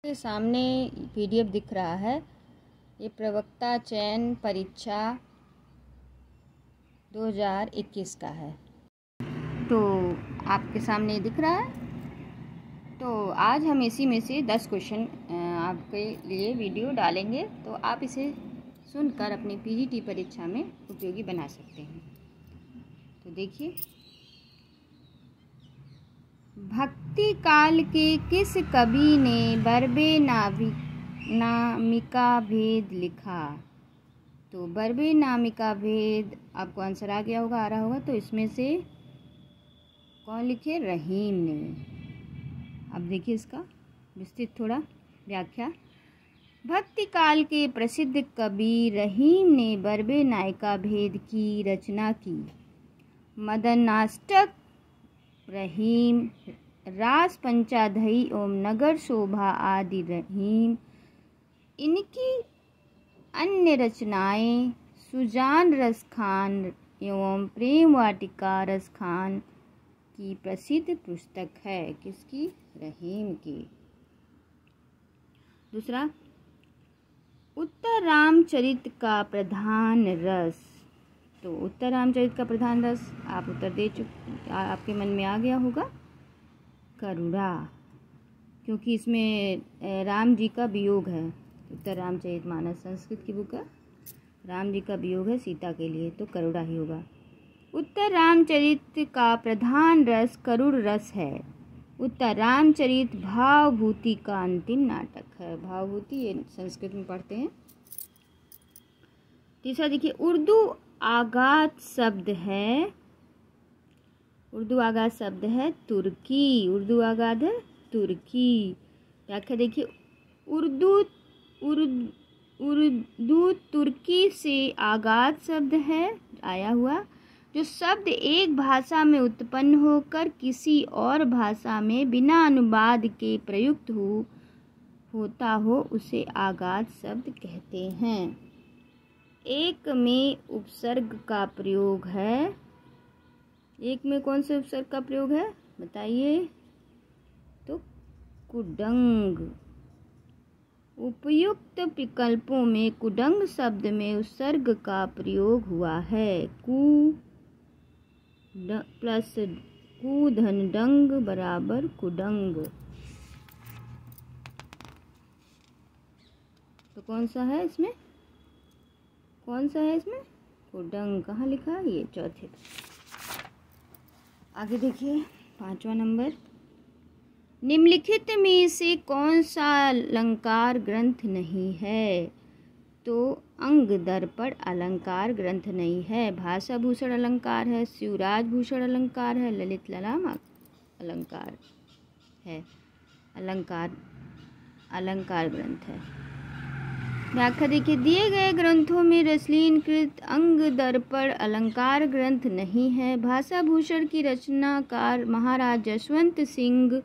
के सामने पीडीएफ दिख रहा है। ये प्रवक्ता चयन परीक्षा 2021 का है, तो आपके सामने दिख रहा है। तो आज हम इसी में से 10 क्वेश्चन आपके लिए वीडियो डालेंगे, तो आप इसे सुनकर अपनी पीजीटी परीक्षा में उपयोगी बना सकते हैं। तो देखिए, भक्ति काल के किस कवि ने बरबे नामिका भेद लिखा? तो बरबे नामिका भेद आपको आंसर आ गया होगा, आ रहा होगा। तो इसमें से कौन लिखे? रहीम ने। अब देखिए इसका विस्तृत थोड़ा व्याख्या। भक्ति काल के प्रसिद्ध कवि रहीम ने बरबे नायिका भेद की रचना की। मदनाष्टक, रहीम, रास पंचाधई ओम नगर शोभा आदि रहीम। इनकी अन्य रचनाएं सुजान रसखान एवं प्रेम वाटिका रसखान की प्रसिद्ध पुस्तक है। किसकी? रहीम की। दूसरा, उत्तर रामचरित का प्रधान रस। तो उत्तर रामचरित का प्रधान रस आप उत्तर दे चुके, आपके मन में आ गया होगा, करुणा, क्योंकि इसमें राम जी का वियोग है। उत्तर रामचरित मानस संस्कृत की बुक है, राम जी का वियोग है सीता के लिए, तो करुणा ही होगा। उत्तर रामचरित का प्रधान रस करुण रस है। उत्तर रामचरित भावभूति का अंतिम नाटक है। भावभूति ये संस्कृत में पढ़ते हैं। तीसरा देखिए, उर्दू आगात शब्द है, उर्दू आगात शब्द है तुर्की। उर्दू आगात है तुर्की। व्याख्या देखिए, उर्दू तुर्की से आगात शब्द है आया हुआ, जो शब्द एक भाषा में उत्पन्न होकर किसी और भाषा में बिना अनुवाद के प्रयुक्त होता हो उसे आगात शब्द कहते हैं। एक में उपसर्ग का प्रयोग है। एक में कौन से उपसर्ग का प्रयोग है बताइए? तो कुडंग। उपयुक्त विकल्पों में कुडंग शब्द में उपसर्ग का प्रयोग हुआ है। कु प्लस कु धन डंग बराबर कुडंग। तो कौन सा है इसमें? कौन सा है इसमें? कुडंग। कहाँ लिखा है? ये चौथे। आगे देखिए, 5वां नंबर, निम्नलिखित में से कौन सा अलंकार ग्रंथ नहीं है? तो अंग दर्पण अलंकार ग्रंथ नहीं है। भाषा भूषण अलंकार है, शिवराज भूषण अलंकार है, ललित ललाम अलंकार है। अलंकार ग्रंथ है। व्याख्या देखिए, दिए गए ग्रंथों में रसलीनकृत अंग दर्पण अलंकार ग्रंथ नहीं है। भाषा भूषण की रचनाकार महाराज जसवंत सिंह,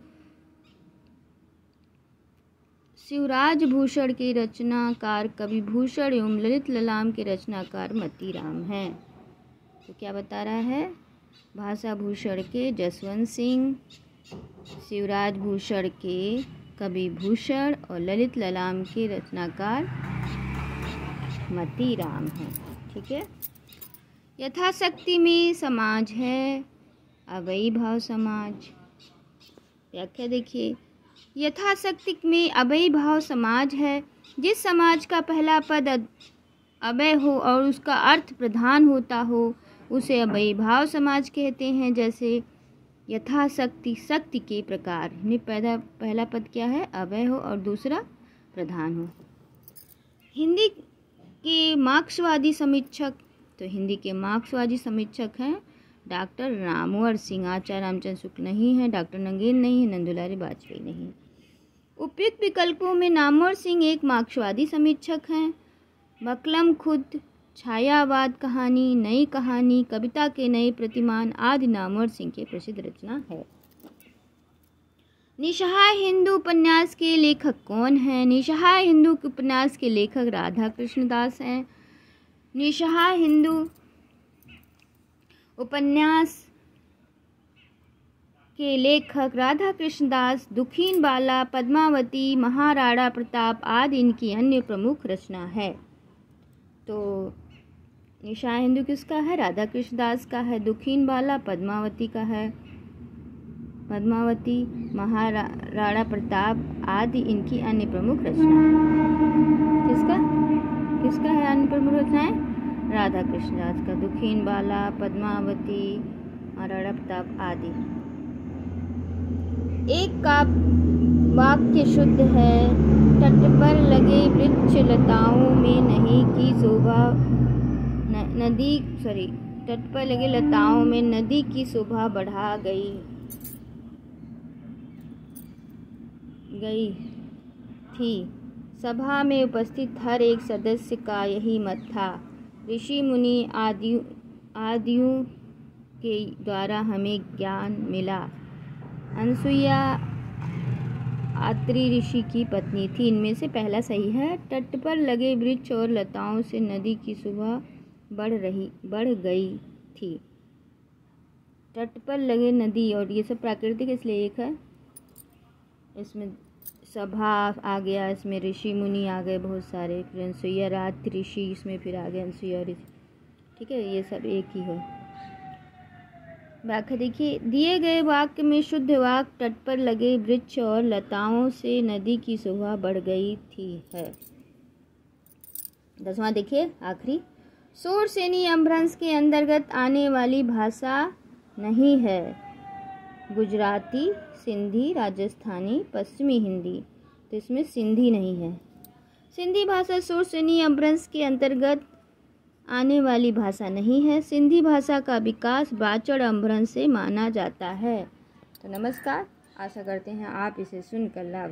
शिवराज भूषण के रचनाकार कवि भूषण एवं ललित ललाम के रचनाकार मतीराम हैं। तो क्या बता रहा है? भाषा भूषण के जसवंत सिंह, शिवराज भूषण के कवि भूषण और ललित ललाम के रचनाकार मतीराम है। ठीक है। यथाशक्ति में समाज है, अवयी भाव समाज। व्याख्या देखिए, यथाशक्ति में अवयी भाव समाज है। जिस समाज का पहला पद अवय हो और उसका अर्थ प्रधान होता हो उसे अवयी भाव समाज कहते हैं। जैसे यथाशक्ति, शक्ति के प्रकार। पहला पद क्या है? अवय हो और दूसरा प्रधान हो। हिंदी के मार्क्सवादी समीक्षक, तो हिंदी के मार्क्सवादी समीक्षक हैं डॉक्टर रामवर सिंह। आचार्य रामचंद्र शुक्ल नहीं है, डॉक्टर नंगेन नहीं है, नंदुलारी वाजपेयी नहीं। उपयुक्त विकल्पों में नामवर सिंह एक मार्क्सवादी समीक्षक हैं। बकलम खुद, छायावाद कहानी, नई कहानी, कविता के नए प्रतिमान आदि नामवर सिंह के प्रसिद्ध रचना है। निसहाय हिंदू उपन्यास के लेखक कौन हैं? निसहाय हिंदू के उपन्यास के लेखक राधा कृष्ण दास हैं। निसहाय हिंदू उपन्यास के लेखक राधा कृष्णदास, दुखीन बाला, पद्मावती, महाराणा प्रताप आदि इनकी अन्य प्रमुख रचना है। तो निशान हिंदू किसका है? राधा कृष्णदास का है। दुखीन बाला पद्मावती का है। पद्मावती, महाराणा प्रताप आदि इनकी अन्य प्रमुख रचना है। किसका है अन्य प्रमुख रचनाएं? राधा कृष्णदास का। दुखीन बाला, पद्मावती, महाराणा प्रताप आदि। एक का वाक्य शुद्ध है। तट पर लगे वृक्ष लताओं में नहीं की शोभा तट पर लगे लताओं में नदी की शोभा बढ़ा गई थी। सभा में उपस्थित हर एक सदस्य का यही मत था। ऋषि मुनि आदियों के द्वारा हमें ज्ञान मिला। अनसुईया अत्रि ऋषि की पत्नी थी। इनमें से पहला सही है। तट पर लगे वृक्ष और लताओं से नदी की शोभा बढ़ गई थी। तट पर लगे नदी और ये सब प्राकृतिक इसलिए एक है। इसमें सभा आ गया, इसमें ऋषि मुनि आ गए बहुत सारे, फिर अनसुईया रात ऋषि, इसमें फिर आ गए अनसुईया ऋषि। ठीक है, ये सब एक ही है। व्याख्या देखिए। दिए गए वाक्य में शुद्ध वाक्य तट पर लगे वृक्ष और लताओं से नदी की शोभा बढ़ गई थी है। 10वां देखिए आखिरी। शूरसेनी अपभ्रंश के अंतर्गत आने वाली भाषा नहीं है। गुजराती, सिंधी, राजस्थानी, पश्चिमी हिंदी। तो इसमें सिंधी नहीं है। सिंधी भाषा शूरसेनी अपभ्रंश के अंतर्गत आने वाली भाषा नहीं है। सिंधी भाषा का विकास बाचड़ अपभ्रंश से माना जाता है। तो नमस्कार, आशा करते हैं आप इसे सुनकर लाभ